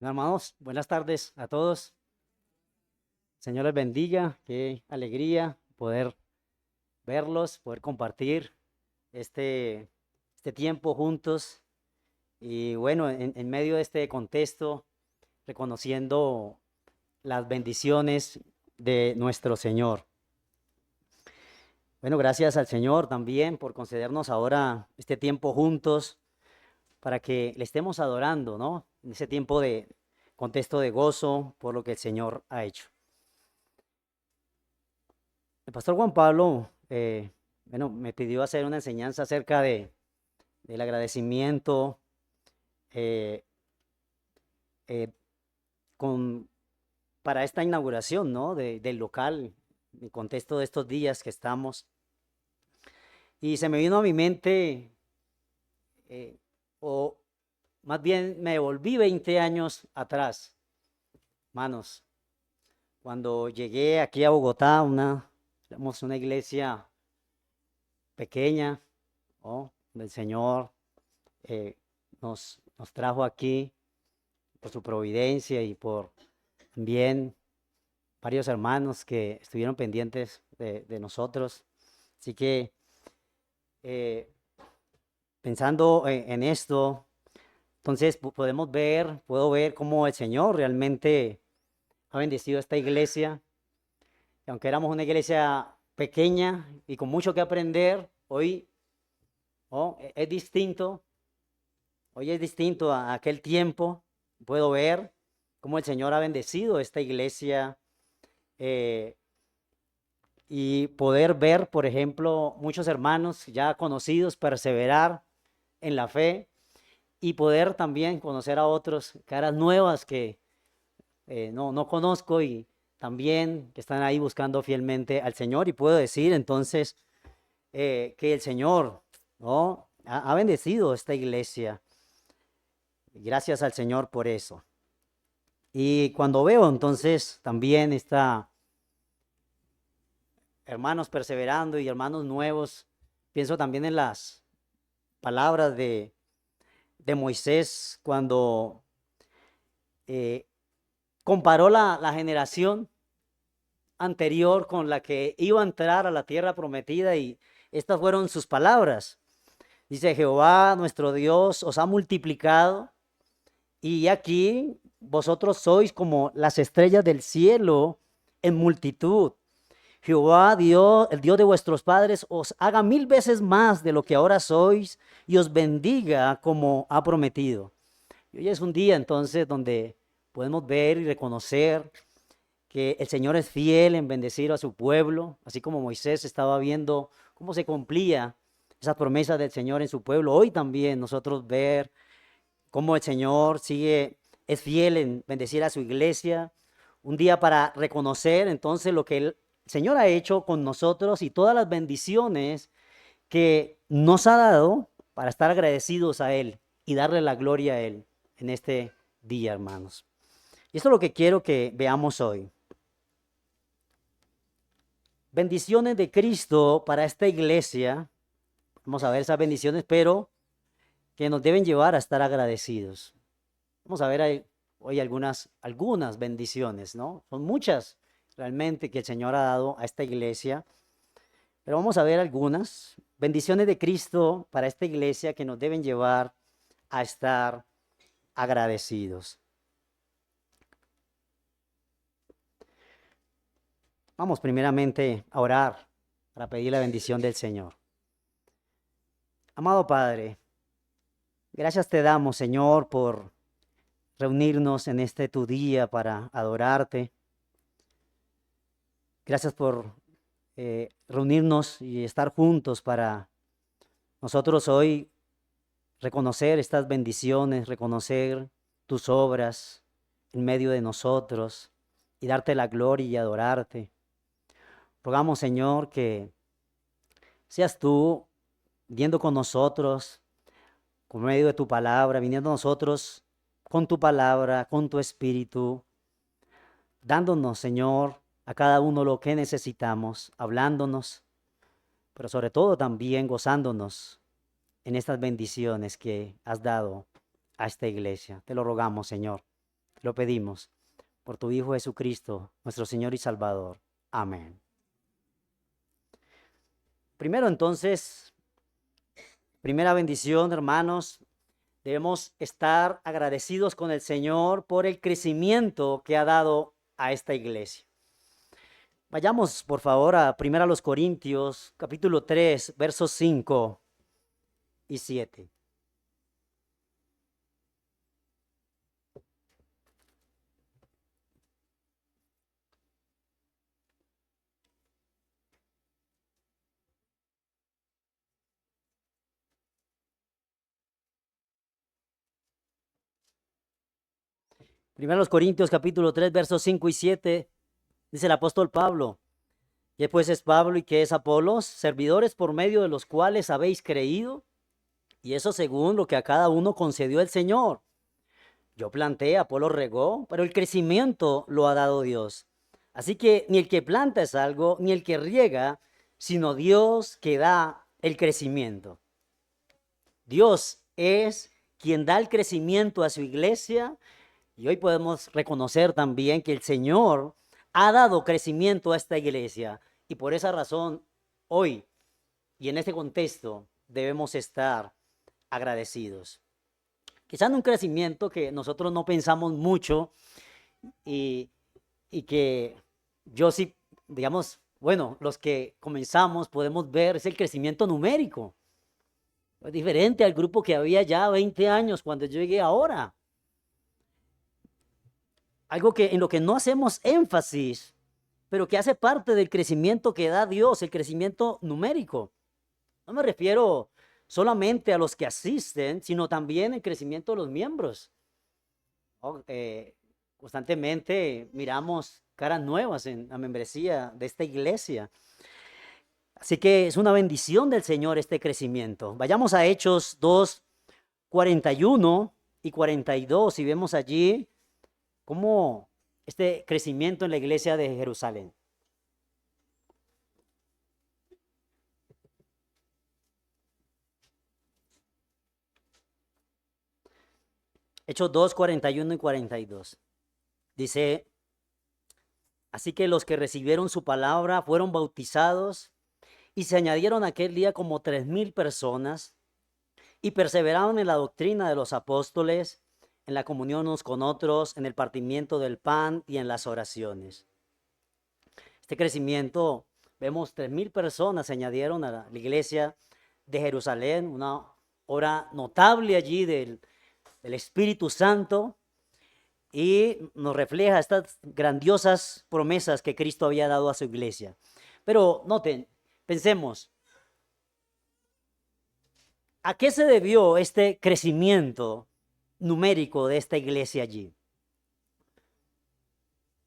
Hermanos, buenas tardes a todos. Señor les bendiga. Qué alegría poder verlos, poder compartir este, este tiempo juntos. Y bueno, en medio de este contexto, reconociendo las bendiciones de nuestro Señor. Bueno, gracias al Señor también por concedernos ahora este tiempo juntos para que le estemos adorando, ¿no? En ese tiempo de contexto de gozo por lo que el Señor ha hecho. El pastor Juan Pablo, bueno, me pidió hacer una enseñanza acerca del agradecimiento eh, eh, con, para esta inauguración, ¿no? Del local, en el contexto de estos días que estamos. Y se me vino a mi mente, eh, o más bien me volví 20 años atrás, manos, cuando llegué aquí a Bogotá, éramos una iglesia pequeña, ¿no? Del Señor nos trajo aquí por su providencia y por también varios hermanos que estuvieron pendientes de nosotros. Así que eh, pensando en esto, entonces puedo ver cómo el Señor realmente ha bendecido esta iglesia. Y aunque éramos una iglesia pequeña y con mucho que aprender, hoy es distinto. Hoy es distinto a aquel tiempo. Puedo ver cómo el Señor ha bendecido esta iglesia eh, y poder ver, por ejemplo, muchos hermanos ya conocidos perseverar en la fe y poder también conocer a otros, caras nuevas que no conozco y también que están ahí buscando fielmente al Señor. Y puedo decir entonces que el Señor, ¿no? ha bendecido esta iglesia. Gracias al Señor por eso. Y cuando veo entonces también está hermanos perseverando y hermanos nuevos, pienso también en las palabras de Moisés cuando eh, comparó la generación anterior con la que iba a entrar a la tierra prometida y estas fueron sus palabras. Dice: Jehová nuestro Dios os ha multiplicado y aquí vosotros sois como las estrellas del cielo en multitud. Jehová Dios, el Dios de vuestros padres, os haga 1000 veces más de lo que ahora sois y os bendiga como ha prometido. Y hoy es un día entonces donde podemos ver y reconocer que el Señor es fiel en bendecir a su pueblo, así como Moisés estaba viendo cómo se cumplía esa promesa del Señor en su pueblo. Hoy también nosotros ver cómo el Señor es fiel en bendecir a su iglesia. Un día para reconocer entonces lo que el Señor ha hecho con nosotros y todas las bendiciones que nos ha dado para estar agradecidos a Él y darle la gloria a Él en este día, hermanos. Y esto es lo que quiero que veamos hoy. Bendiciones de Cristo para esta iglesia. Vamos a ver esas bendiciones, pero que nos deben llevar a estar agradecidos. Vamos a ver hoy algunas bendiciones, ¿no? Son muchas realmente que el Señor ha dado a esta iglesia, pero vamos a ver algunas bendiciones de Cristo para esta iglesia que nos deben llevar a estar agradecidos. Vamos primeramente a orar para pedir la bendición del Señor. Amado Padre, gracias te damos, Señor, por reunirnos en este tu día para adorarte. Gracias por reunirnos y estar juntos para nosotros hoy reconocer estas bendiciones, reconocer tus obras en medio de nosotros y darte la gloria y adorarte. Rogamos, Señor, que seas tú viendo con nosotros, por medio de tu palabra, viniendo a nosotros con tu palabra, con tu espíritu, dándonos, Señor, a cada uno lo que necesitamos, hablándonos, pero sobre todo también gozándonos en estas bendiciones que has dado a esta iglesia. Te lo rogamos, Señor. Lo pedimos por tu Hijo Jesucristo, nuestro Señor y Salvador. Amén. Primero entonces, primera bendición, hermanos, debemos estar agradecidos con el Señor por el crecimiento que ha dado a esta iglesia. Vayamos, por favor, a 1 Corintios, capítulo 3, versos 5 y 7. Primeros Corintios capítulo 3, versos 5 y 7, dice el apóstol Pablo: ¿Qué pues es Pablo y qué es Apolos? Servidores por medio de los cuales habéis creído, y eso según lo que a cada uno concedió el Señor. Yo planté, Apolo regó, pero el crecimiento lo ha dado Dios. Así que ni el que planta es algo, ni el que riega, sino Dios que da el crecimiento. Dios es quien da el crecimiento a su iglesia. Y hoy podemos reconocer también que el Señor ha dado crecimiento a esta iglesia. Y por esa razón, hoy y en este contexto, debemos estar agradecidos. Quizás en un crecimiento que nosotros no pensamos mucho y que yo sí, digamos, bueno, los que comenzamos podemos ver es el crecimiento numérico. Es diferente al grupo que había ya 20 años cuando yo llegué ahora. Algo que en lo que no hacemos énfasis, pero que hace parte del crecimiento que da Dios, el crecimiento numérico. No me refiero solamente a los que asisten, sino también el crecimiento de los miembros. Constantemente miramos caras nuevas en la membresía de esta iglesia. Así que es una bendición del Señor este crecimiento. Vayamos a Hechos 2, 41 y 42 y vemos allí cómo este crecimiento en la iglesia de Jerusalén. Hechos 2, 41 y 42. Dice: así que los que recibieron su palabra fueron bautizados y se añadieron aquel día como 3,000 personas y perseveraron en la doctrina de los apóstoles, en la comunión unos con otros, en el partimiento del pan y en las oraciones. Este crecimiento, vemos 3,000 personas se añadieron a la iglesia de Jerusalén, una obra notable allí del Espíritu Santo, y nos refleja estas grandiosas promesas que Cristo había dado a su iglesia. Pero noten, pensemos, ¿a qué se debió este crecimiento numérico de esta iglesia allí?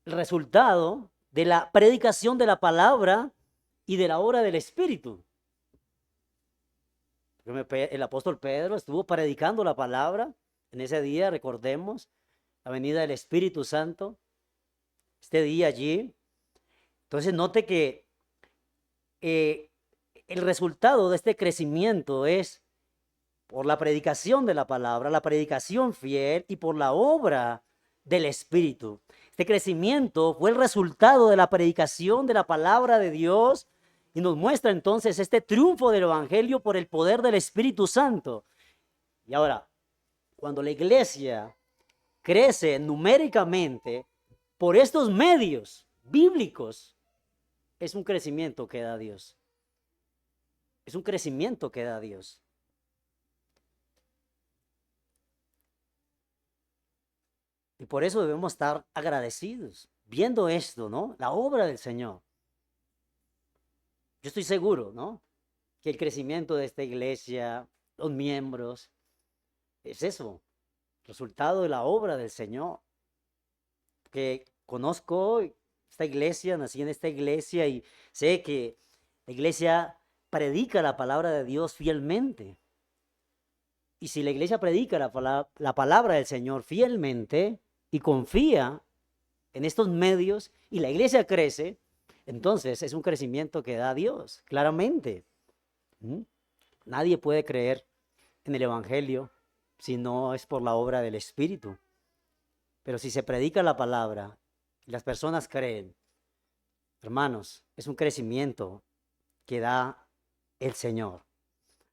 El resultado de la predicación de la palabra y de la obra del Espíritu. El apóstol Pedro estuvo predicando la palabra en ese día, recordemos, la venida del Espíritu Santo, este día allí. Entonces note que el resultado de este crecimiento es por la predicación de la palabra, la predicación fiel y por la obra del Espíritu. Este crecimiento fue el resultado de la predicación de la palabra de Dios y nos muestra entonces este triunfo del Evangelio por el poder del Espíritu Santo. Y ahora, cuando la iglesia crece numéricamente por estos medios bíblicos, es un crecimiento que da Dios. Es un crecimiento que da Dios. Y por eso debemos estar agradecidos, viendo esto, ¿no? La obra del Señor. Yo estoy seguro, ¿no? Que el crecimiento de esta iglesia, los miembros, es eso, resultado de la obra del Señor. Que conozco esta iglesia, nací en esta iglesia y sé que la iglesia predica la palabra de Dios fielmente. Y si la iglesia predica la palabra del Señor fielmente y confía en estos medios y la iglesia crece, entonces es un crecimiento que da Dios, claramente. Nadie puede creer en el Evangelio si no es por la obra del Espíritu. Pero si se predica la palabra y las personas creen, hermanos, es un crecimiento que da el Señor.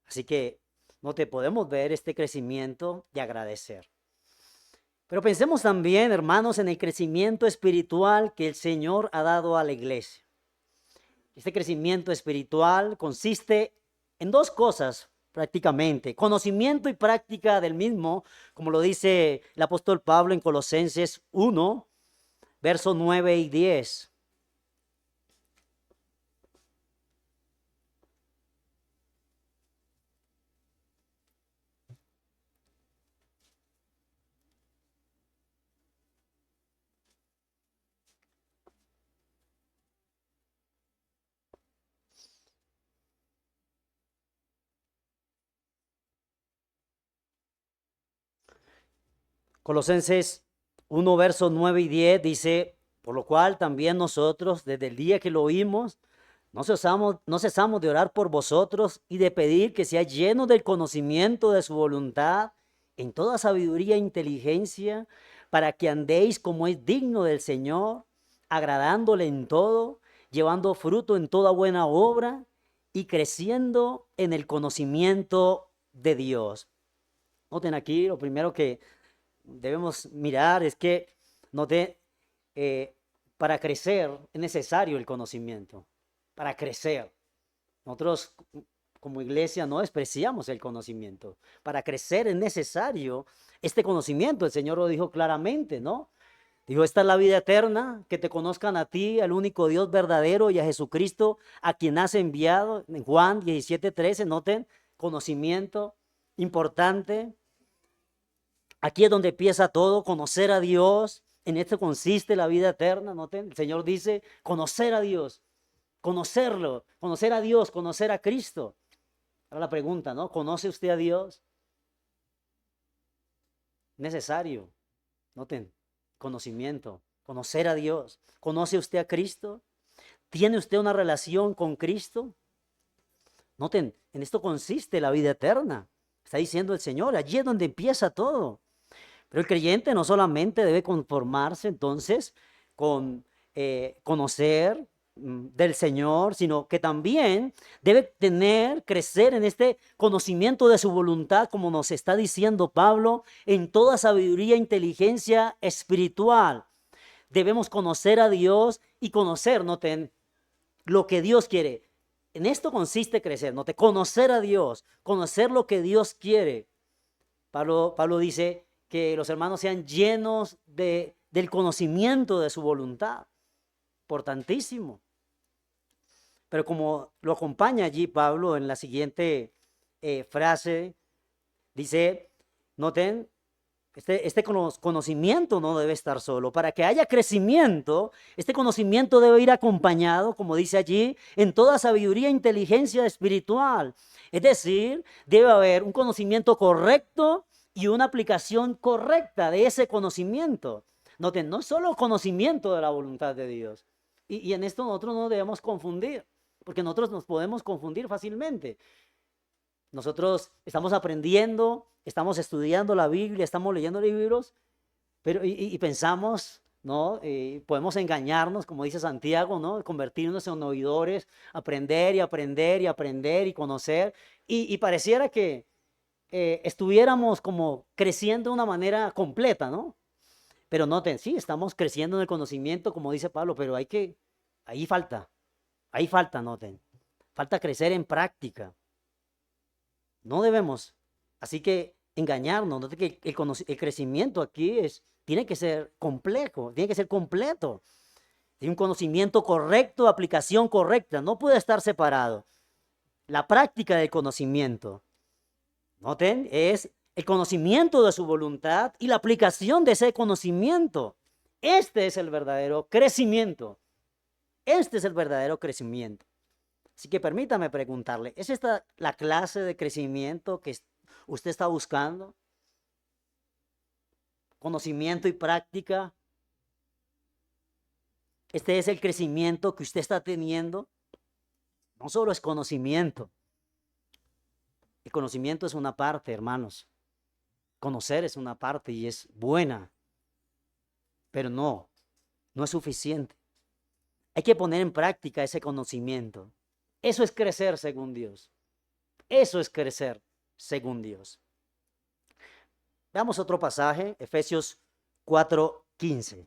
Así que no te podemos ver este crecimiento y agradecer. Pero pensemos también, hermanos, en el crecimiento espiritual que el Señor ha dado a la iglesia. Este crecimiento espiritual consiste en dos cosas prácticamente: conocimiento y práctica del mismo, como lo dice el apóstol Pablo en Colosenses 1, versos 9 y 10. Colosenses 1, versos 9 y 10 dice: por lo cual también nosotros, desde el día que lo oímos, no cesamos de orar por vosotros y de pedir que sea lleno del conocimiento de su voluntad, en toda sabiduría e inteligencia, para que andéis como es digno del Señor, agradándole en todo, llevando fruto en toda buena obra y creciendo en el conocimiento de Dios. Noten aquí, lo primero que debemos mirar es que note, para crecer es necesario el conocimiento. Para crecer. Nosotros como iglesia no despreciamos el conocimiento. Para crecer es necesario este conocimiento. El Señor lo dijo claramente, ¿no? Dijo: esta es la vida eterna, que te conozcan a ti, al único Dios verdadero, y a Jesucristo, a quien has enviado. En Juan 17:13, noten, conocimiento importante. Aquí es donde empieza todo: conocer a Dios. En esto consiste la vida eterna. Noten, el Señor dice: conocer a Dios, conocerlo, conocer a Dios, conocer a Cristo. Ahora la pregunta, ¿no? ¿Conoce usted a Dios? Necesario. Noten, conocimiento, conocer a Dios. ¿Conoce usted a Cristo? ¿Tiene usted una relación con Cristo? Noten, en esto consiste la vida eterna. Está diciendo el Señor, allí es donde empieza todo. Pero el creyente no solamente debe conformarse entonces con conocer del Señor, sino que también debe crecer en este conocimiento de su voluntad, como nos está diciendo Pablo, en toda sabiduría e inteligencia espiritual. Debemos conocer a Dios y conocer, noten, lo que Dios quiere. En esto consiste crecer, noten, conocer a Dios, conocer lo que Dios quiere. Pablo dice que los hermanos sean llenos del conocimiento de su voluntad. Importantísimo. Pero como lo acompaña allí Pablo en la siguiente frase, dice, noten, este conocimiento no debe estar solo. Para que haya crecimiento, este conocimiento debe ir acompañado, como dice allí, en toda sabiduría e inteligencia espiritual. Es decir, debe haber un conocimiento correcto y una aplicación correcta de ese conocimiento. Noten, no solo conocimiento de la voluntad de Dios. Y en esto nosotros no debemos confundir, porque nosotros nos podemos confundir fácilmente. Nosotros estamos aprendiendo, estamos estudiando la Biblia, estamos leyendo libros, pero y pensamos, ¿no? Podemos engañarnos, como dice Santiago, ¿no? Convertirnos en oidores, aprender y aprender y aprender y conocer. Y pareciera que estuviéramos como creciendo de una manera completa, ¿no? Pero noten, sí, estamos creciendo en el conocimiento, como dice Pablo, pero ahí falta, noten. Falta crecer en práctica. No debemos, así que engañarnos, no que el crecimiento aquí tiene que ser complejo, tiene que ser completo. Tiene un conocimiento correcto, aplicación correcta, no puede estar separado. La práctica del conocimiento, noten, es el conocimiento de su voluntad y la aplicación de ese conocimiento. Este es el verdadero crecimiento. Este es el verdadero crecimiento. Así que permítame preguntarle, ¿es esta la clase de crecimiento que usted está buscando? Conocimiento y práctica. Este es el crecimiento que usted está teniendo. No solo es conocimiento. El conocimiento es una parte, hermanos. Conocer es una parte y es buena. pero no es suficiente. Hay que poner en práctica ese conocimiento. Eso es crecer según Dios. Eso es crecer según Dios. Veamos otro pasaje, Efesios 4:15.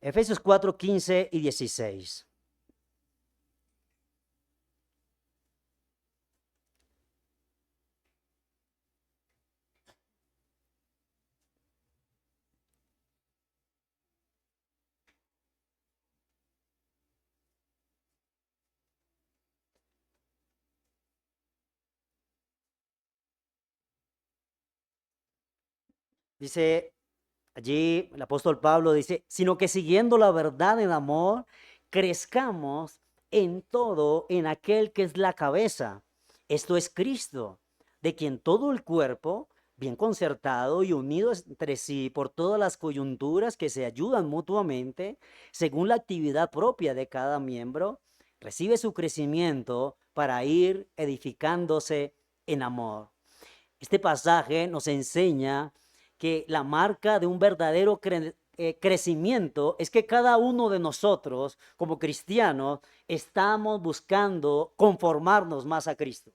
Efesios 4:15 y 16. Dice allí el apóstol Pablo, dice, sino que siguiendo la verdad en amor, crezcamos en todo en aquel que es la cabeza. Esto es Cristo, de quien todo el cuerpo, bien concertado y unido entre sí por todas las coyunturas que se ayudan mutuamente, según la actividad propia de cada miembro, recibe su crecimiento para ir edificándose en amor. Este pasaje nos enseña que la marca de un verdadero crecimiento es que cada uno de nosotros, como cristianos, estamos buscando conformarnos más a Cristo.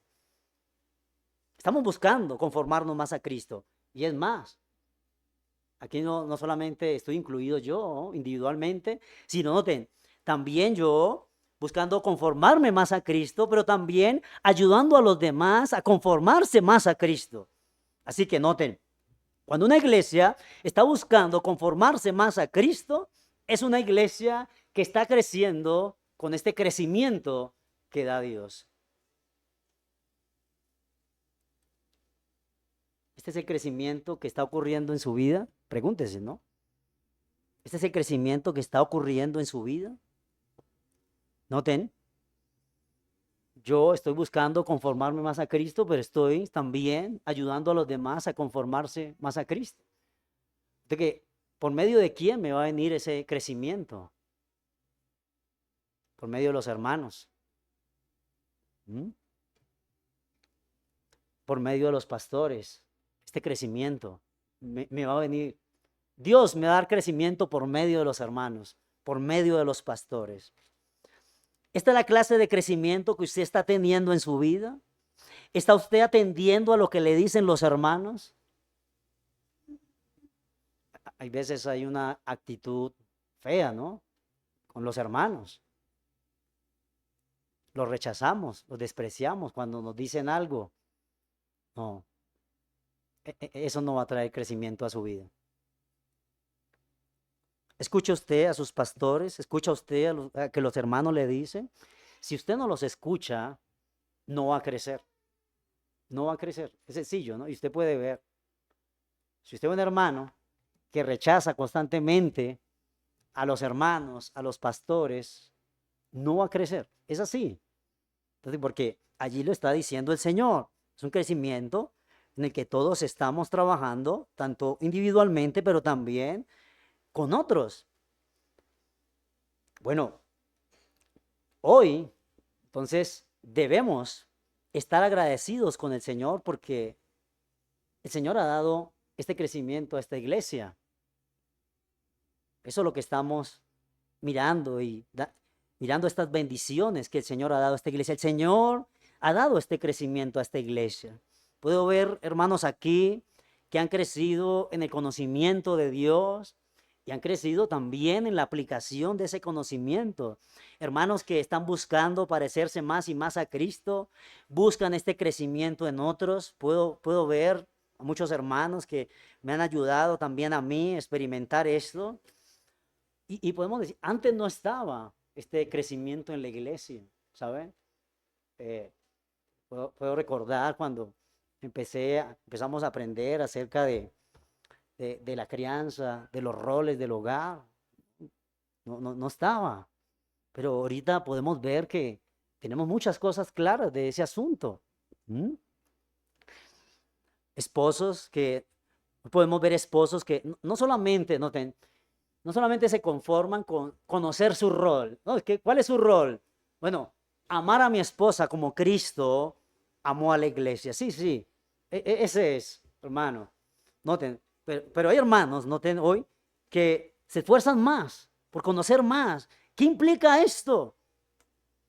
Estamos buscando conformarnos más a Cristo. Y es más, aquí no solamente estoy incluido yo individualmente, sino noten, también yo buscando conformarme más a Cristo, pero también ayudando a los demás a conformarse más a Cristo. Así que noten, cuando una iglesia está buscando conformarse más a Cristo, es una iglesia que está creciendo con este crecimiento que da Dios. ¿Este es el crecimiento que está ocurriendo en su vida? Pregúntese, ¿no? ¿Este es el crecimiento que está ocurriendo en su vida? Noten, yo estoy buscando conformarme más a Cristo, pero estoy también ayudando a los demás a conformarse más a Cristo. De que, ¿por medio de quién me va a venir ese crecimiento? Por medio de los hermanos. Por medio de los pastores. Este crecimiento me va a venir. Dios me va a dar crecimiento por medio de los hermanos, por medio de los pastores. ¿Esta es la clase de crecimiento que usted está teniendo en su vida? ¿Está usted atendiendo a lo que le dicen los hermanos? Hay veces hay una actitud fea, ¿no? Con los hermanos. Los rechazamos, los despreciamos cuando nos dicen algo. No, eso no va a traer crecimiento a su vida. Escucha usted a sus pastores, escucha usted a que los hermanos le dicen. Si usted no los escucha, no va a crecer. No va a crecer. Es sencillo, ¿no? Y usted puede ver. Si usted es un hermano que rechaza constantemente a los hermanos, a los pastores, no va a crecer. Es así. Entonces, porque allí lo está diciendo el Señor. Es un crecimiento en el que todos estamos trabajando, tanto individualmente, pero también con otros. Bueno, hoy, entonces, debemos estar agradecidos con el Señor porque el Señor ha dado este crecimiento a esta iglesia. Eso es lo que estamos mirando y mirando estas bendiciones que el Señor ha dado a esta iglesia. El Señor ha dado este crecimiento a esta iglesia. Puedo ver hermanos aquí que han crecido en el conocimiento de Dios y han crecido también en la aplicación de ese conocimiento. Hermanos que están buscando parecerse más y más a Cristo, buscan este crecimiento en otros. Puedo ver a muchos hermanos que me han ayudado también a mí a experimentar esto. Y podemos decir, antes no estaba este crecimiento en la iglesia, ¿saben? Puedo recordar cuando empezamos a aprender acerca de la crianza, de los roles del hogar. No estaba. Pero ahorita podemos ver que tenemos muchas cosas claras de ese asunto. Esposos que, podemos ver esposos que no solamente, no solamente se conforman con conocer su rol. ¿No? ¿Cuál es su rol? Bueno, amar a mi esposa como Cristo amó a la iglesia. Sí, ese es, hermano. Noten, Pero hay hermanos, noten hoy, que se esfuerzan más por conocer más. ¿Qué implica esto?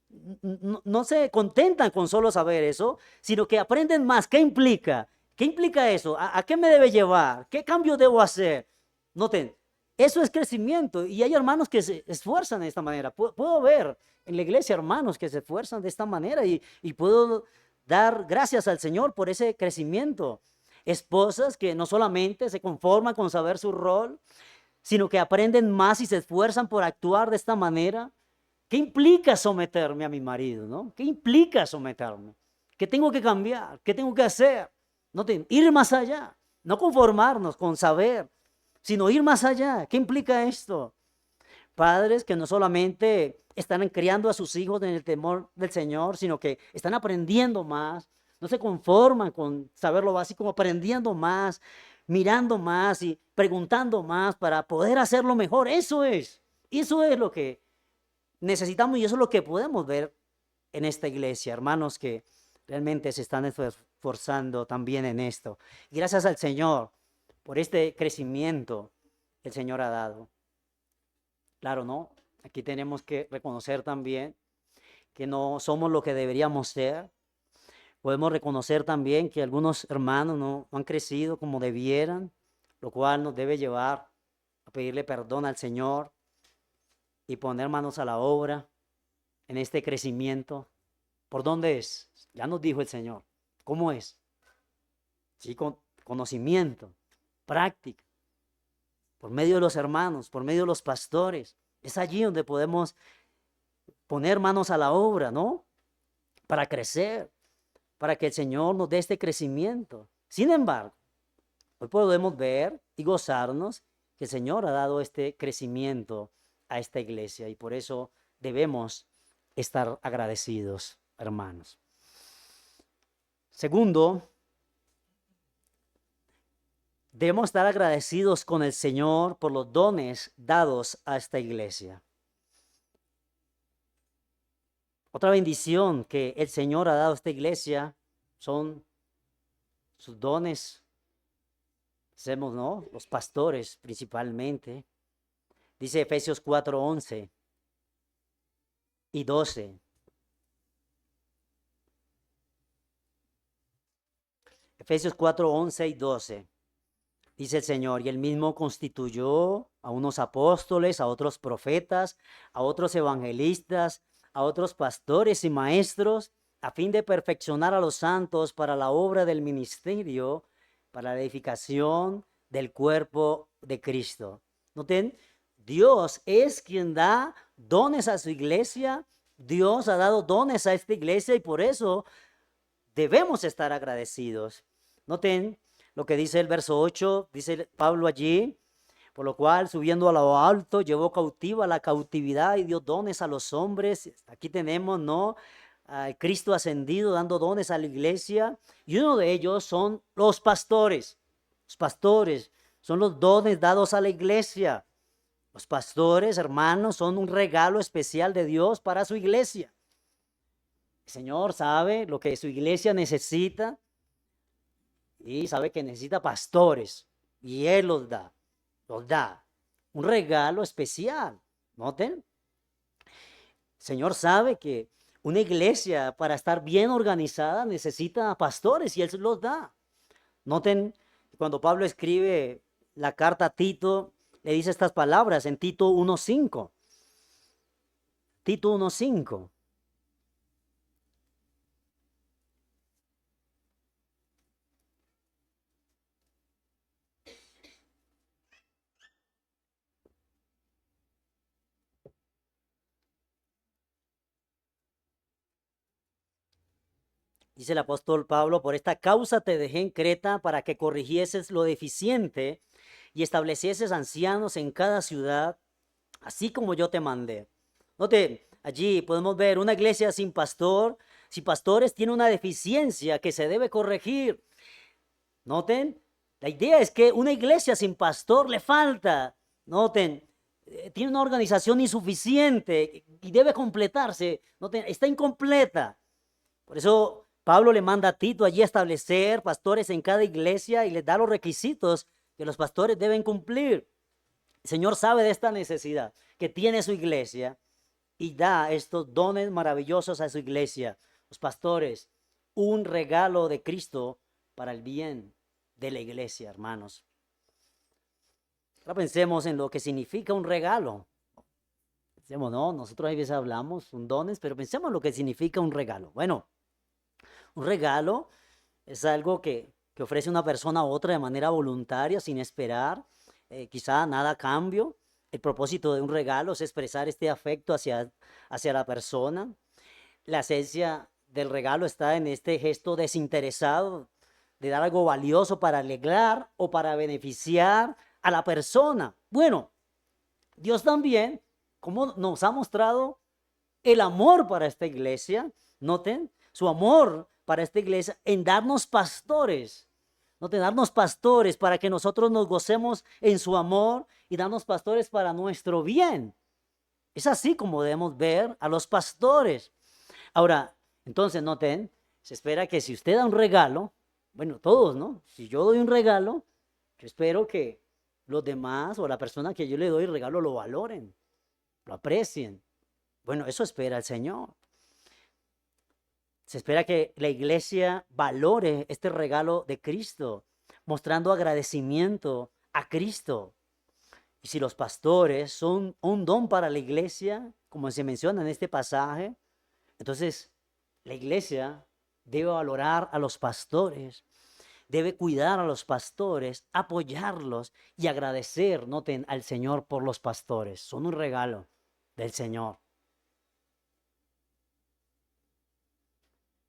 No se contentan con solo saber eso, sino que aprenden más. ¿Qué implica? ¿Qué implica eso? ¿A qué me debe llevar? ¿Qué cambio debo hacer? Noten, eso es crecimiento. Y hay hermanos que se esfuerzan de esta manera. Puedo ver en la iglesia hermanos que se esfuerzan de esta manera y puedo dar gracias al Señor por ese crecimiento. Esposas que no solamente se conforman con saber su rol, sino que aprenden más y se esfuerzan por actuar de esta manera. ¿Qué implica someterme a mi marido? ¿No? ¿Qué implica someterme? ¿Qué tengo que cambiar? ¿Qué tengo que hacer? No ir más allá, no conformarnos con saber, sino ir más allá. ¿Qué implica esto? Padres que no solamente están criando a sus hijos en el temor del Señor, sino que están aprendiendo más, no se conforman con saber lo básico, aprendiendo más, mirando más y preguntando más para poder hacerlo mejor. Eso es lo que necesitamos y eso es lo que podemos ver en esta iglesia, hermanos que realmente se están esforzando también en esto. Y gracias al Señor por este crecimiento que el Señor ha dado. Claro, ¿no? Aquí tenemos que reconocer también que no somos lo que deberíamos ser. Podemos reconocer también que algunos hermanos no han crecido como debieran, lo cual nos debe llevar a pedirle perdón al Señor y poner manos a la obra en este crecimiento. ¿Por dónde es? Ya nos dijo el Señor. ¿Cómo es? Sí, con conocimiento, práctica, por medio de los hermanos, por medio de los pastores. Es allí donde podemos poner manos a la obra, ¿no? Para crecer, para que el Señor nos dé este crecimiento. Sin embargo, hoy podemos ver y gozarnos que el Señor ha dado este crecimiento a esta iglesia y por eso debemos estar agradecidos, hermanos. Segundo, debemos estar agradecidos con el Señor por los dones dados a esta iglesia. Otra bendición que el Señor ha dado a esta iglesia son sus dones. Hacemos, ¿no? Los pastores principalmente. Dice Efesios 4:11 y 12. Efesios 4:11 y 12. Dice el Señor, y él mismo constituyó a unos apóstoles, a otros profetas, a otros evangelistas, a otros pastores y maestros, a fin de perfeccionar a los santos para la obra del ministerio, para la edificación del cuerpo de Cristo. Noten, Dios es quien da dones a su iglesia. Dios ha dado dones a esta iglesia y por eso debemos estar agradecidos. Noten lo que dice el verso 8, dice Pablo allí, por lo cual subiendo a lo alto llevó cautiva la cautividad y dio dones a los hombres. Aquí tenemos, ¿no? Cristo ascendido dando dones a la iglesia y uno de ellos son los pastores. Los pastores son los dones dados a la iglesia. Los pastores, hermanos, son un regalo especial de Dios para su iglesia. El Señor sabe lo que su iglesia necesita y sabe que necesita pastores y Él los da. Un regalo especial. ¿Noten? El Señor sabe que una iglesia para estar bien organizada necesita pastores y Él los da. Noten, cuando Pablo escribe la carta a Tito, le dice estas palabras en Tito 1:5. Tito 1:5. Dice el apóstol Pablo, por esta causa te dejé en Creta para que corrigieses lo deficiente y establecieses ancianos en cada ciudad, así como yo te mandé. Note, allí podemos ver una iglesia sin pastor, sin pastores, tiene una deficiencia que se debe corregir. Noten, la idea es que una iglesia sin pastor le falta. Noten, tiene una organización insuficiente y debe completarse. Noten, está incompleta. Por eso Pablo le manda a Tito allí a establecer pastores en cada iglesia y les da los requisitos que los pastores deben cumplir. El Señor sabe de esta necesidad que tiene su iglesia y da estos dones maravillosos a su iglesia. Los pastores, un regalo de Cristo para el bien de la iglesia, hermanos. Ahora pensemos en lo que significa un regalo. Pensemos, no, nosotros a veces hablamos un dones, pero pensemos en lo que significa un regalo. Bueno, un regalo es algo que ofrece una persona a otra de manera voluntaria, sin esperar, quizá nada a cambio. El propósito de un regalo es expresar este afecto hacia la persona. La esencia del regalo está en este gesto desinteresado de dar algo valioso para alegrar o para beneficiar a la persona. Bueno, Dios también, como nos ha mostrado el amor para esta iglesia, noten, su amor para esta iglesia en darnos pastores, noten, darnos pastores para que nosotros nos gocemos en su amor y darnos pastores para nuestro bien. Es así como debemos ver a los pastores. Ahora, entonces, noten, se espera que si usted da un regalo, bueno, todos, ¿no? Si yo doy un regalo, yo espero que los demás o la persona que yo le doy el regalo lo valoren, lo aprecien. Bueno, eso espera el Señor. Se espera que la iglesia valore este regalo de Cristo, mostrando agradecimiento a Cristo. Y si los pastores son un don para la iglesia, como se menciona en este pasaje, entonces la iglesia debe valorar a los pastores, debe cuidar a los pastores, apoyarlos y agradecer, noten, al Señor por los pastores. Son un regalo del Señor.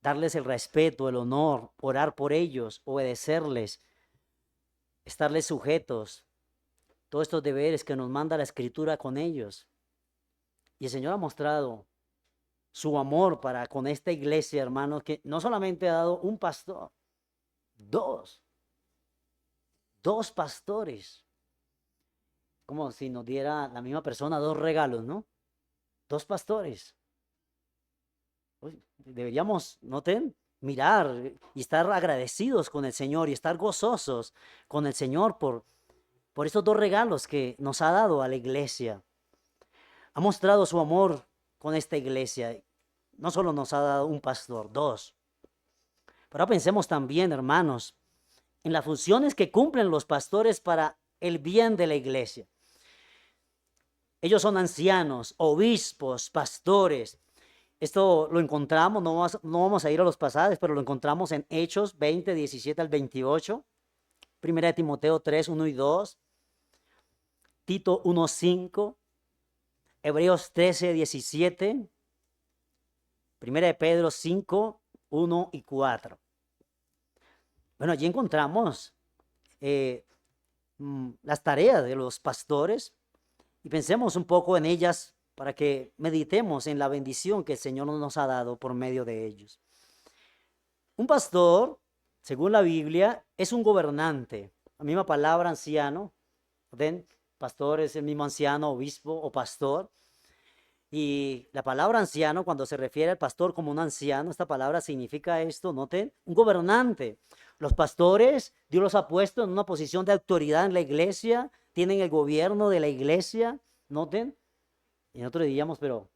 Darles el respeto, el honor, orar por ellos, obedecerles, estarles sujetos. Todos estos deberes que nos manda la Escritura con ellos. Y el Señor ha mostrado su amor para con esta iglesia, hermanos, que no solamente ha dado un pastor, dos pastores. Como si nos diera la misma persona dos regalos, ¿no? Dos pastores. Deberíamos, noten, mirar y estar agradecidos con el Señor y estar gozosos con el Señor por esos dos regalos que nos ha dado a la iglesia. Ha mostrado su amor con esta iglesia. No solo nos ha dado un pastor, dos. Pero ahora pensemos también, hermanos, en las funciones que cumplen los pastores para el bien de la iglesia. Ellos son ancianos, obispos, pastores. Esto lo encontramos, no vamos a ir a los pasajes, pero lo encontramos en Hechos 20, 17 al 28, 1 Timoteo 3, 1 y 2, Tito 1, 5, Hebreos 13, 17, 1 Pedro 5, 1 y 4. Bueno, allí encontramos las tareas de los pastores y pensemos un poco en ellas para que meditemos en la bendición que el Señor nos ha dado por medio de ellos. Un pastor, según la Biblia, es un gobernante. La misma palabra anciano, ¿ven? Pastor es el mismo anciano, obispo o pastor. Y la palabra anciano, cuando se refiere al pastor como un anciano, esta palabra significa esto, noten, un gobernante. Los pastores, Dios los ha puesto en una posición de autoridad en la iglesia, tienen el gobierno de la iglesia, noten. Y nosotros diríamos, pero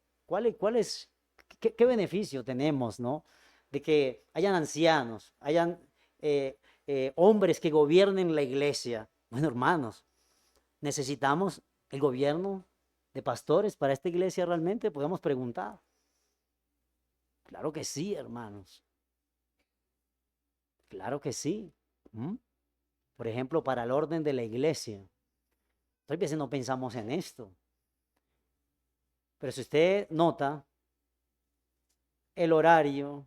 ¿qué beneficio tenemos, no? De que hayan ancianos, hayan hombres que gobiernen la iglesia. Bueno, hermanos, necesitamos el gobierno de pastores para esta iglesia realmente, podemos preguntar. Claro que sí, hermanos. Claro que sí. Por ejemplo, para el orden de la iglesia. A veces no pensamos en esto. Pero si usted nota el horario,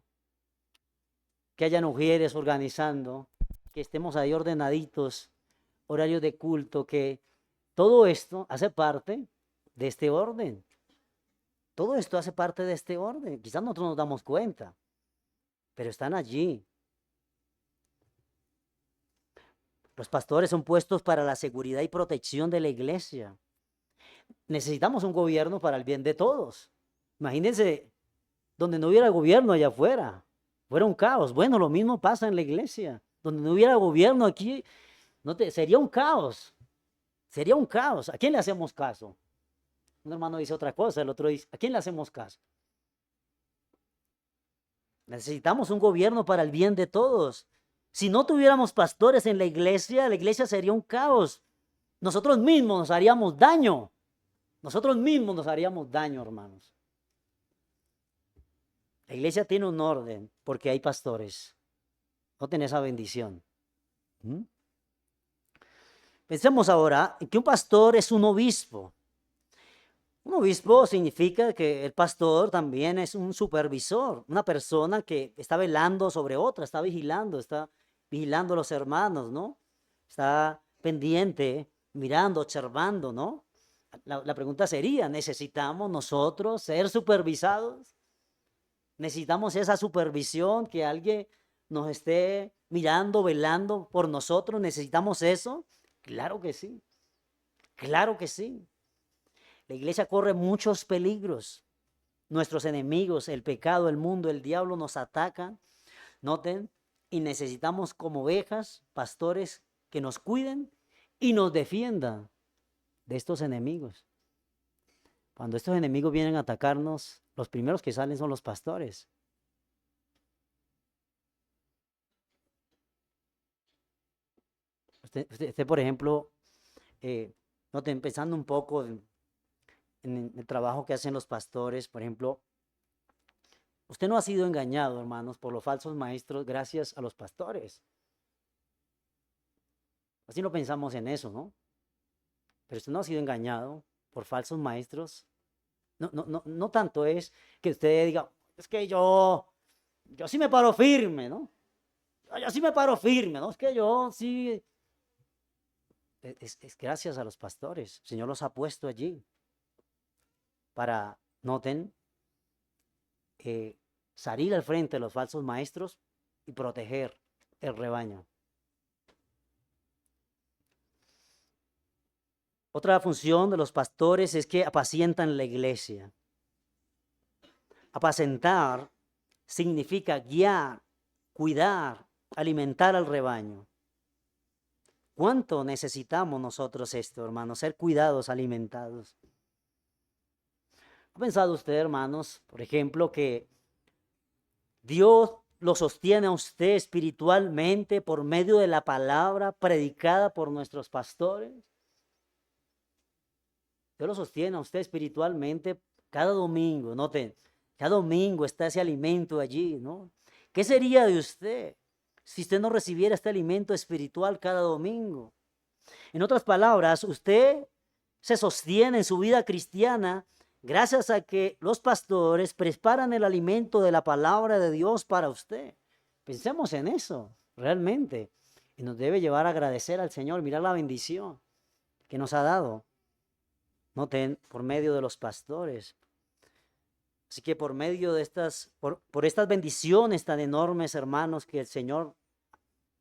que hayan mujeres organizando, que estemos ahí ordenaditos, horario de culto, que todo esto hace parte de este orden. Todo esto hace parte de este orden. Quizás nosotros nos damos cuenta, pero están allí. Los pastores son puestos para la seguridad y protección de la iglesia. Necesitamos un gobierno para el bien de todos. Imagínense donde no hubiera gobierno allá afuera, fuera un caos. Bueno, lo mismo pasa en la iglesia. Donde no hubiera gobierno aquí, Sería un caos. Sería un caos. ¿A quién le hacemos caso? Un hermano dice otra cosa, el otro dice, ¿a quién le hacemos caso? Necesitamos un gobierno para el bien de todos. Si no tuviéramos pastores en la iglesia sería un caos. Nosotros mismos nos haríamos daño. Nosotros mismos nos haríamos daño, hermanos. La iglesia tiene un orden porque hay pastores. No tiene esa bendición. ¿Mm? Pensemos ahora en que un pastor es un obispo. Un obispo significa que el pastor también es un supervisor, una persona que está velando sobre otra, está vigilando a los hermanos, ¿no? Está pendiente, mirando, observando, ¿no? La pregunta sería, ¿necesitamos nosotros ser supervisados? ¿Necesitamos esa supervisión, que alguien nos esté mirando, velando por nosotros? ¿Necesitamos eso? Claro que sí, claro que sí. La iglesia corre muchos peligros. Nuestros enemigos, el pecado, el mundo, el diablo nos atacan. Noten, y necesitamos como ovejas, pastores que nos cuiden y nos defiendan de estos enemigos. Cuando estos enemigos vienen a atacarnos, los primeros que salen son los pastores. Usted, por ejemplo, noten, pensando un poco en el trabajo que hacen los pastores, por ejemplo, usted no ha sido engañado, hermanos, por los falsos maestros gracias a los pastores. Así no pensamos en eso, ¿no? Pero usted no ha sido engañado por falsos maestros. No tanto es que usted diga, es que yo sí me paro firme, ¿no? Yo sí me paro firme, ¿no? Es que yo sí. Es gracias a los pastores. El Señor los ha puesto allí para, noten, salir al frente de los falsos maestros y proteger el rebaño. Otra función de los pastores es que apacientan la iglesia. Apacentar significa guiar, cuidar, alimentar al rebaño. ¿Cuánto necesitamos nosotros esto, hermanos? Ser cuidados, alimentados. ¿Ha pensado usted, hermanos, por ejemplo, que Dios lo sostiene a usted espiritualmente por medio de la palabra predicada por nuestros pastores? Dios lo sostiene a usted espiritualmente cada domingo, noten, cada domingo está ese alimento allí, ¿no? ¿Qué sería de usted si usted no recibiera este alimento espiritual cada domingo? En otras palabras, usted se sostiene en su vida cristiana gracias a que los pastores preparan el alimento de la palabra de Dios para usted. Pensemos en eso, realmente. Y nos debe llevar a agradecer al Señor, mirar la bendición que nos ha dado. Noten, por medio de los pastores. Así que por medio de por estas bendiciones tan enormes, hermanos, que el Señor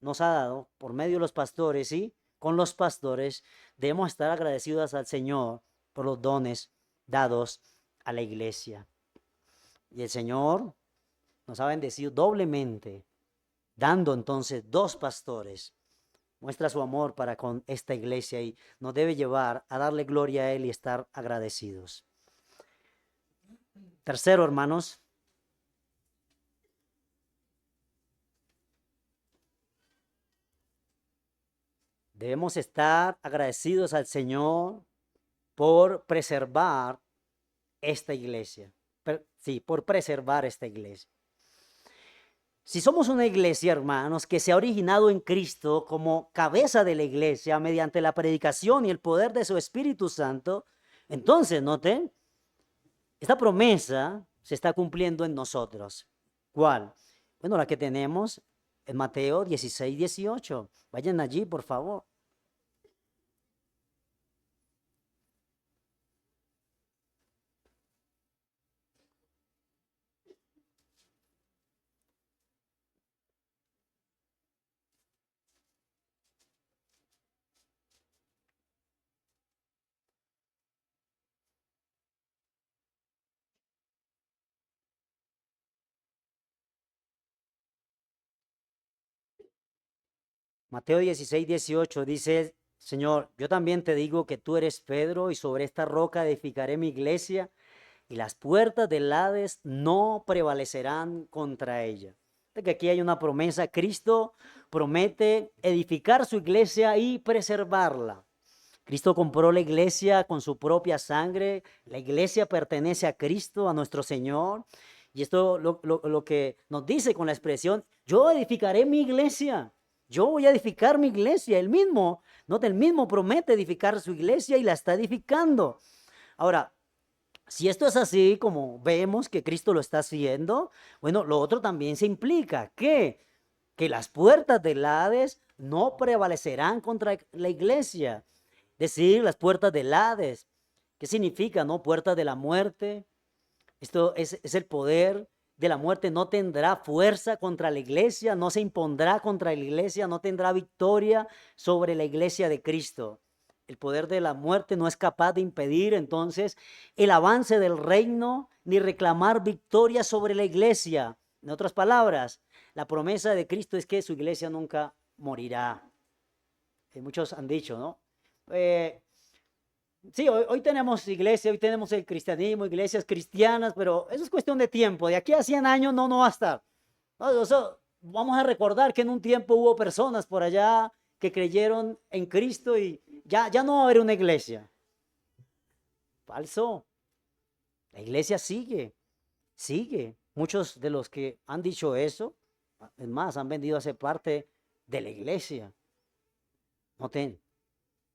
nos ha dado, por medio de los pastores, ¿sí? Con los pastores, debemos estar agradecidos al Señor por los dones dados a la iglesia. Y el Señor nos ha bendecido doblemente, dando entonces dos pastores. Muestra su amor para con esta iglesia y nos debe llevar a darle gloria a Él y estar agradecidos. Tercero, hermanos, debemos estar agradecidos al Señor por preservar esta iglesia. Sí, por preservar esta iglesia. Si somos una iglesia, hermanos, que se ha originado en Cristo como cabeza de la iglesia mediante la predicación y el poder de su Espíritu Santo, entonces, noten, esta promesa se está cumpliendo en nosotros. ¿Cuál? Bueno, la que tenemos en Mateo 16, 18. Vayan allí, por favor. Mateo 16, 18 dice, Señor, yo también te digo que tú eres Pedro y sobre esta roca edificaré mi iglesia y las puertas del Hades no prevalecerán contra ella. De que aquí hay una promesa, Cristo promete edificar su iglesia y preservarla. Cristo compró la iglesia con su propia sangre, la iglesia pertenece a Cristo, a nuestro Señor, y esto lo que nos dice con la expresión, yo edificaré mi iglesia, yo voy a edificar mi iglesia, él mismo, nota, él mismo promete edificar su iglesia y la está edificando. Ahora, si esto es así, como vemos que Cristo lo está haciendo, bueno, lo otro también se implica que las puertas del Hades no prevalecerán contra la iglesia. Decir las puertas del Hades. ¿Qué significa, no? Puertas de la muerte. Esto es el poder de la muerte. No tendrá fuerza contra la iglesia, no se impondrá contra la iglesia, no tendrá victoria sobre la iglesia de Cristo. El poder de la muerte no es capaz de impedir entonces el avance del reino ni reclamar victoria sobre la iglesia. En otras palabras, la promesa de Cristo es que su iglesia nunca morirá. Muchos han dicho, ¿no? Sí, hoy tenemos iglesia, hoy tenemos el cristianismo, iglesias cristianas, pero eso es cuestión de tiempo. De aquí a 100 años no va a estar. No, vamos a recordar que en un tiempo hubo personas por allá que creyeron en Cristo y ya no va a haber una iglesia. Falso. La iglesia sigue. Muchos de los que han dicho eso, es más, han venido a ser parte de la iglesia. Noten,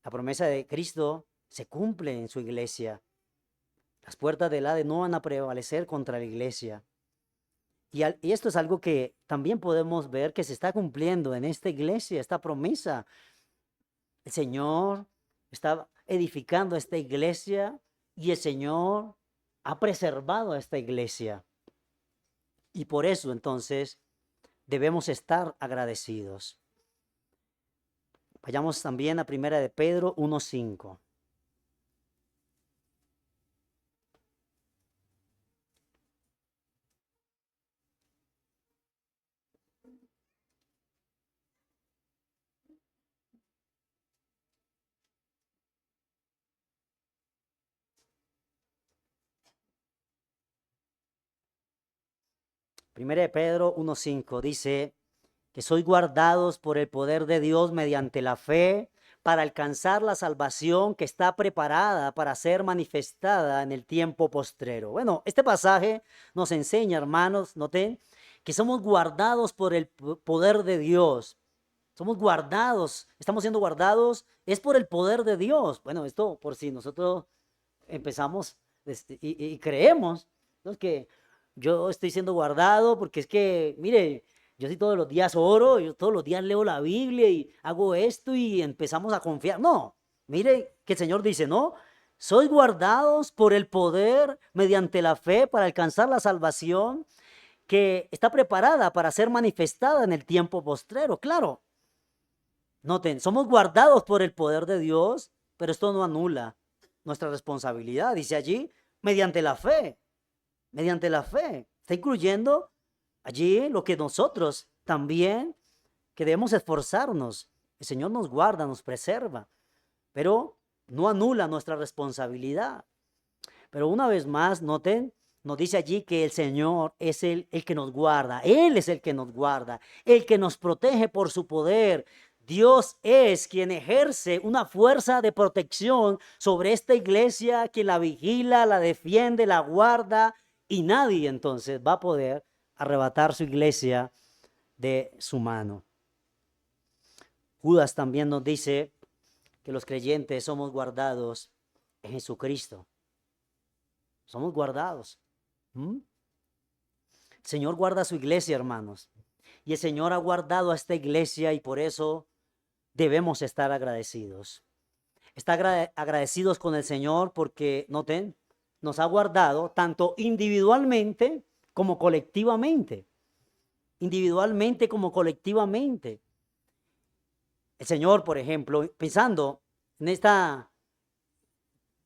la promesa de Cristo se cumple en su iglesia. Las puertas del Hades no van a prevalecer contra la iglesia. Y esto es algo que también podemos ver que se está cumpliendo en esta iglesia, esta promesa. El Señor está edificando esta iglesia y el Señor ha preservado a esta iglesia. Y por eso entonces debemos estar agradecidos. Vayamos también a 1 de Pedro 1:5. Primera de Pedro 1:5 dice que sois guardados por el poder de Dios mediante la fe para alcanzar la salvación que está preparada para ser manifestada en el tiempo postrero. Bueno, este pasaje nos enseña, hermanos, noten, que somos guardados por el poder de Dios. Somos guardados, estamos siendo guardados, es por el poder de Dios. Bueno, esto por si nosotros empezamos y creemos, ¿no?, que yo estoy siendo guardado porque es que, mire, yo sí todos los días oro, yo todos los días leo la Biblia y hago esto y empezamos a confiar. No, mire que el Señor dice, no, sois guardados por el poder mediante la fe para alcanzar la salvación que está preparada para ser manifestada en el tiempo postrero. Claro, noten, somos guardados por el poder de Dios, pero esto no anula nuestra responsabilidad. Dice allí, mediante la fe. Mediante la fe. Está incluyendo allí lo que nosotros también que debemos esforzarnos. El Señor nos guarda, nos preserva, pero no anula nuestra responsabilidad. Pero una vez más, noten, nos dice allí que el Señor es el que nos guarda. Él es el que nos guarda, el que nos protege por su poder. Dios es quien ejerce una fuerza de protección sobre esta iglesia, quien la vigila, la defiende, la guarda, y nadie entonces va a poder arrebatar su iglesia de su mano. Judas también nos dice que los creyentes somos guardados en Jesucristo. Somos guardados. El Señor guarda su iglesia, hermanos. Y el Señor ha guardado a esta iglesia y por eso debemos estar agradecidos. Estar agradecidos con el Señor porque, noten, nos ha guardado tanto individualmente como colectivamente. Individualmente como colectivamente. El Señor, por ejemplo, pensando en esta,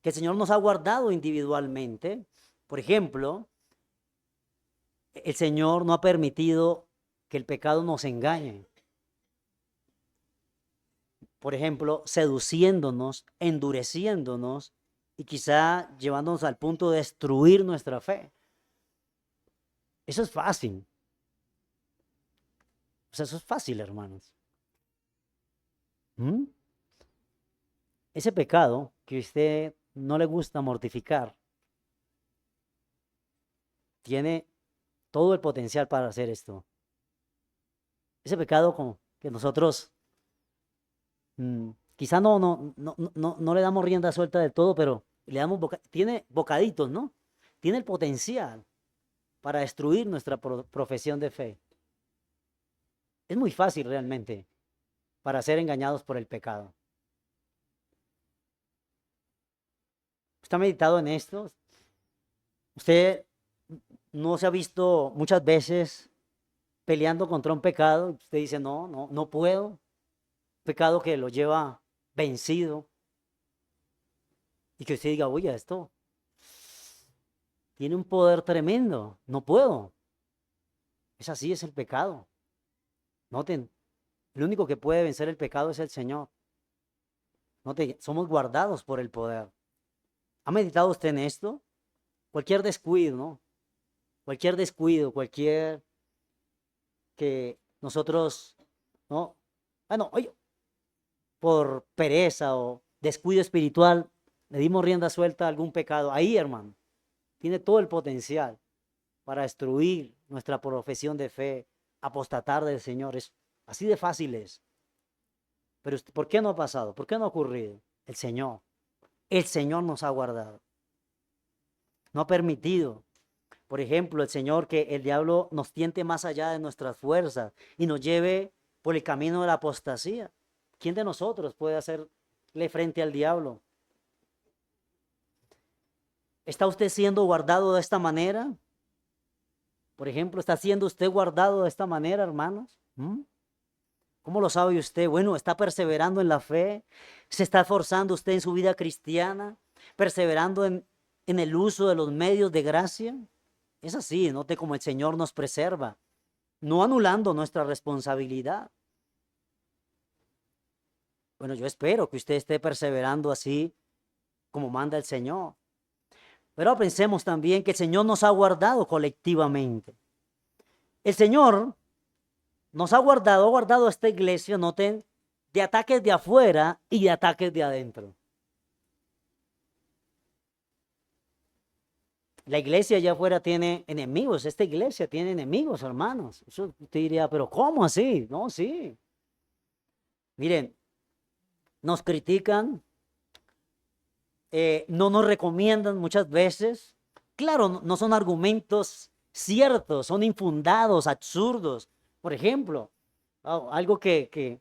que el Señor nos ha guardado individualmente, por ejemplo, el Señor no ha permitido que el pecado nos engañe. por ejemplo, seduciéndonos, endureciéndonos y quizá llevándonos al punto de destruir nuestra fe. Eso es fácil. O sea, eso es fácil, hermanos. ¿Mm? Ese pecado que a usted no le gusta mortificar tiene todo el potencial para hacer esto. Ese pecado como que nosotros quizá no le damos rienda suelta del todo, pero le damos tiene bocaditos, ¿no? Tiene el potencial para destruir nuestra profesión de fe. Es muy fácil realmente para ser engañados por el pecado. ¿Usted ha meditado en esto? ¿Usted no se ha visto muchas veces peleando contra un pecado? Usted dice, no puedo. Pecado que lo lleva vencido. Y que usted diga, oye, esto tiene un poder tremendo. No puedo. Es así, es el pecado. Noten, el único que puede vencer el pecado es el Señor. Noten, somos guardados por el poder. ¿Ha meditado usted en esto? Cualquier descuido, ¿no? Cualquier descuido, cualquier que nosotros, ¿no? Bueno, oye, por pereza o descuido espiritual, le dimos rienda suelta a algún pecado. Ahí, hermano, tiene todo el potencial para destruir nuestra profesión de fe, apostatar del Señor. Es así de fácil es. Pero ¿por qué no ha pasado? ¿Por qué no ha ocurrido? El Señor nos ha guardado. No ha permitido, por ejemplo, el Señor que el diablo nos tiente más allá de nuestras fuerzas y nos lleve por el camino de la apostasía. ¿Quién de nosotros puede hacerle frente al diablo? ¿Está usted siendo guardado de esta manera? Por ejemplo, ¿está siendo usted guardado de esta manera, hermanos? ¿Cómo lo sabe usted? Bueno, ¿está perseverando en la fe? ¿Se está esforzando usted en su vida cristiana? ¿Perseverando en el uso de los medios de gracia? Es así, note cómo el Señor nos preserva, no anulando nuestra responsabilidad. Bueno, yo espero que usted esté perseverando así como manda el Señor. Pero pensemos también que el Señor nos ha guardado colectivamente. El Señor nos ha guardado esta iglesia, noten, de ataques de afuera y de ataques de adentro. La iglesia allá afuera tiene enemigos, esta iglesia tiene enemigos, hermanos. Eso usted diría, pero ¿cómo así? No, sí. Miren, nos critican, no nos recomiendan muchas veces. Claro, no son argumentos ciertos, son infundados, absurdos. Por ejemplo, algo que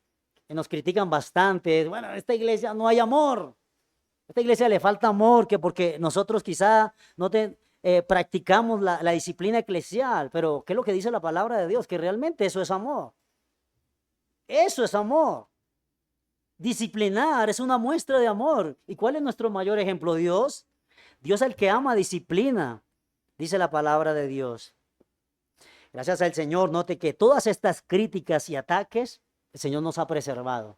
nos critican bastante es, bueno, esta iglesia no hay amor. A esta iglesia le falta amor, que porque nosotros quizá no practicamos la disciplina eclesial, pero ¿qué es lo que dice la palabra de Dios? Que realmente eso es amor. Eso es amor. Disciplinar es una muestra de amor. ¿Y cuál es nuestro mayor ejemplo? Dios. Dios el que ama disciplina, dice la palabra de Dios. Gracias al Señor, note que todas estas críticas y ataques, el Señor nos ha preservado.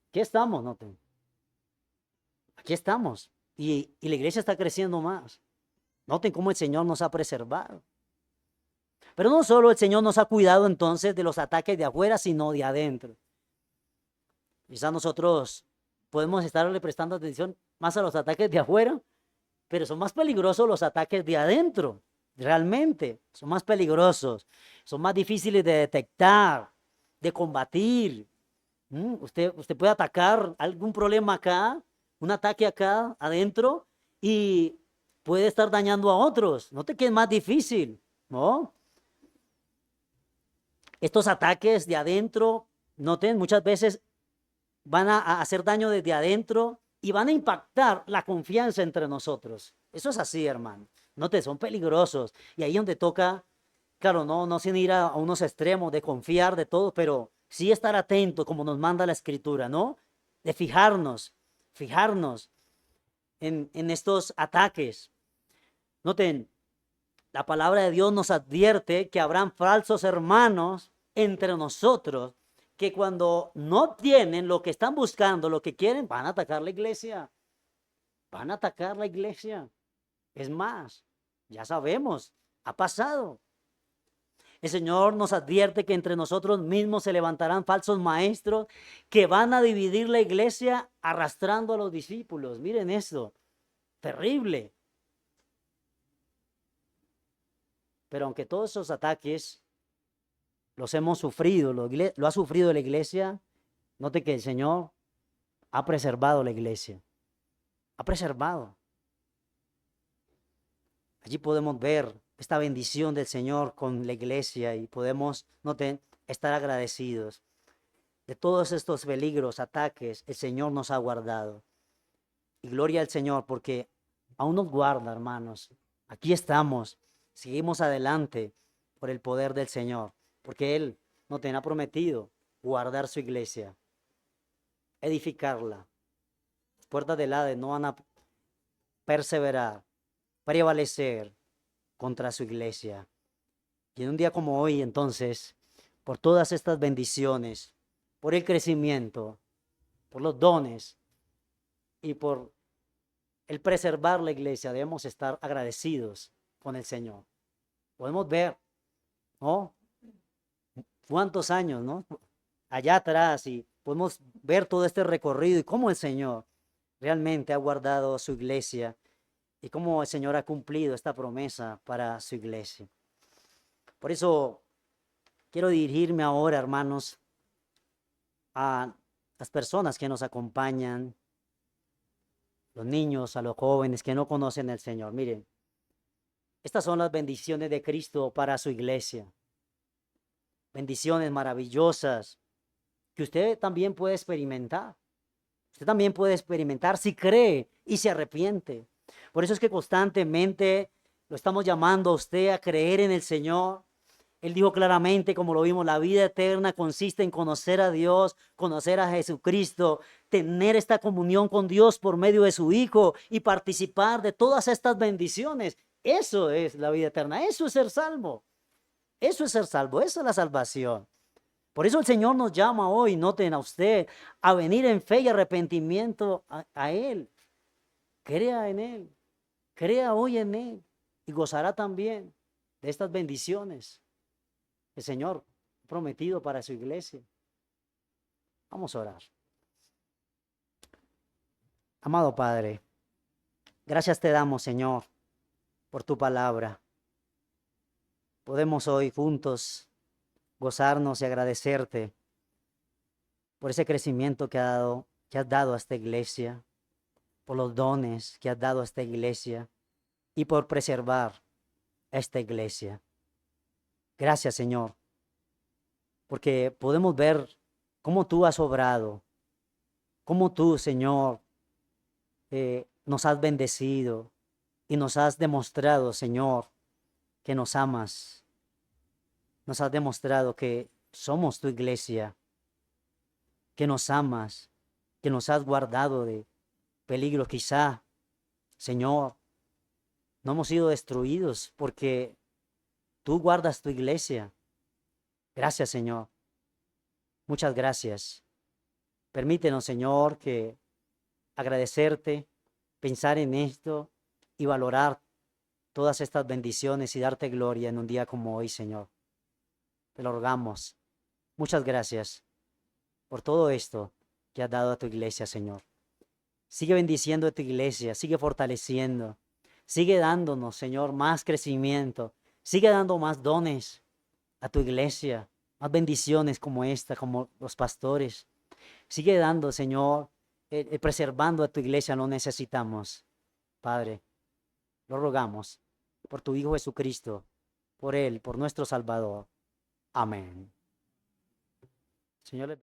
Aquí estamos, noten. Aquí estamos. Y la iglesia está creciendo más. Noten cómo el Señor nos ha preservado. Pero no solo el Señor nos ha cuidado entonces de los ataques de afuera, sino de adentro. Quizás nosotros podemos estarle prestando atención más a los ataques de afuera, pero son más peligrosos los ataques de adentro. Realmente, son más peligrosos. Son más difíciles de detectar, de combatir. Usted puede atacar algún problema acá, un ataque acá adentro, y puede estar dañando a otros. Note que es más difícil, ¿no? Estos ataques de adentro, noten, muchas veces van a hacer daño desde adentro y van a impactar la confianza entre nosotros. Eso es así, hermano. Note, son peligrosos. Y ahí es donde toca, claro, no sin ir a unos extremos de confiar de todo, pero sí estar atento, como nos manda la Escritura, ¿no? De fijarnos en estos ataques. Noten, la palabra de Dios nos advierte que habrán falsos hermanos entre nosotros que cuando no tienen lo que están buscando, lo que quieren, van a atacar la iglesia. Van a atacar la iglesia. Es más, ya sabemos, ha pasado. El Señor nos advierte que entre nosotros mismos se levantarán falsos maestros que van a dividir la iglesia arrastrando a los discípulos. Miren esto, terrible. Pero aunque todos esos ataques los hemos sufrido, lo ha sufrido la iglesia, note que el Señor ha preservado la iglesia. Ha preservado. Allí podemos ver esta bendición del Señor con la iglesia y podemos, noten, estar agradecidos. De todos estos peligros, ataques, el Señor nos ha guardado. Y gloria al Señor porque aún nos guarda, hermanos. Aquí estamos, seguimos adelante por el poder del Señor, porque Él nos ha prometido guardar su iglesia, edificarla. Las puertas del Hades no van a perseverar, prevalecer contra su iglesia. Y en un día como hoy, entonces, por todas estas bendiciones, por el crecimiento, por los dones y por el preservar la iglesia, debemos estar agradecidos con el Señor. Podemos ver, ¿no? Cuántos años, ¿no? Allá atrás, y podemos ver todo este recorrido y cómo el Señor realmente ha guardado su iglesia y cómo el Señor ha cumplido esta promesa para su iglesia. Por eso quiero dirigirme ahora, hermanos, a las personas que nos acompañan, los niños, a los jóvenes que no conocen al Señor. Miren, estas son las bendiciones de Cristo para su iglesia. Bendiciones maravillosas que usted también puede experimentar. Usted también puede experimentar si cree y se arrepiente. Por eso es que constantemente lo estamos llamando a usted a creer en el Señor. Él dijo claramente, como lo vimos, la vida eterna consiste en conocer a Dios, conocer a Jesucristo, tener esta comunión con Dios por medio de su Hijo y participar de todas estas bendiciones. Eso es la vida eterna, eso es ser salvo. Eso es ser salvo, eso es la salvación. Por eso el Señor nos llama hoy, noten a usted, a venir en fe y arrepentimiento a Él. Crea en Él, crea hoy en Él y gozará también de estas bendiciones el Señor ha prometido para su iglesia. Vamos a orar. Amado Padre, gracias te damos, Señor, por tu palabra. Podemos hoy juntos gozarnos y agradecerte por ese crecimiento que has dado a esta iglesia, por los dones que has dado a esta iglesia y por preservar a esta iglesia. Gracias, Señor, porque podemos ver cómo tú has obrado, cómo tú, Señor, nos has bendecido y nos has demostrado, Señor, que nos amas. Nos has demostrado que somos tu iglesia, que nos amas, que nos has guardado de peligro. Quizá, Señor, no hemos sido destruidos porque tú guardas tu iglesia. Gracias, Señor. Muchas gracias. Permítenos, Señor, que agradecerte, pensar en esto y valorar todas estas bendiciones y darte gloria en un día como hoy, Señor. Te lo rogamos. Muchas gracias por todo esto que has dado a tu iglesia, Señor. Sigue bendiciendo a tu iglesia, sigue fortaleciendo, sigue dándonos, Señor, más crecimiento, sigue dando más dones a tu iglesia, más bendiciones como esta, como los pastores. Sigue dando, Señor, preservando a tu iglesia, lo necesitamos. Padre, lo rogamos por tu Hijo Jesucristo, por Él, por nuestro Salvador. Amén. Señor,